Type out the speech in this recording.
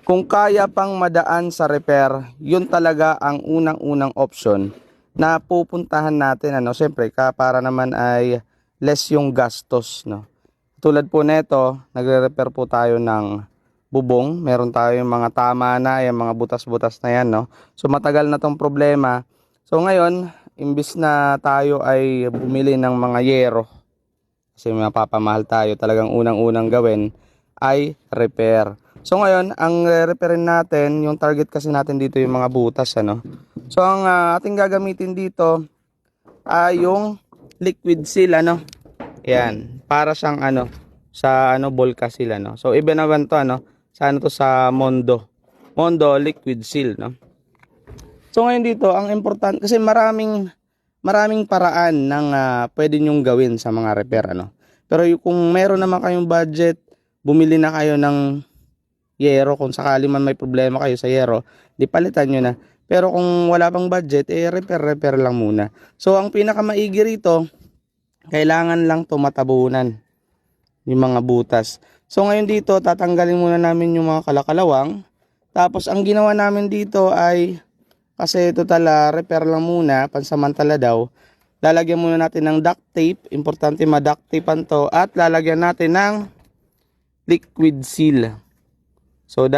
Kung kaya pang madaan sa repair, yun talaga ang unang-unang option na pupuntahan natin, ano, siyempre para naman ay less yung gastos, no. Tulad po nito, nagre-repair po tayo ng bubong. Meron tayong mga tama na, yung mga butas-butas na yan, no. So matagal na tong problema. So ngayon, imbis na tayo ay bumili ng mga yero, kasi mapapamahal tayo, talagang unang-unang gawin ay repair. So ngayon, ang repairin natin, yung target kasi natin dito yung mga butas, ano. So ang ating gagamitin dito ay yung liquid seal, ano. Yan, para siyang ano sa ano Volca seal, ano. So iba naman to, ano, sa ano to, sa Mondo liquid seal, no. So ngayon dito, ang important kasi maraming paraan ng pwede nyong gawin sa mga repair, ano. Pero kung meron naman kayong budget, bumili na kayo ng yero. Kung sakali man may problema kayo sa yero, di palitan nyo na. Pero kung wala pang budget, repair lang muna. So ang pinakamaigi rito, kailangan lang tumatabunan yung mga butas. So ngayon dito, tatanggalin muna namin yung mga kalakalawang. Tapos ang ginawa namin dito ay, kasi total repair lang muna, pansamantala daw, lalagyan muna natin ng duct tape. Importante ma-duct tapean to. At lalagyan natin ng liquid seal. So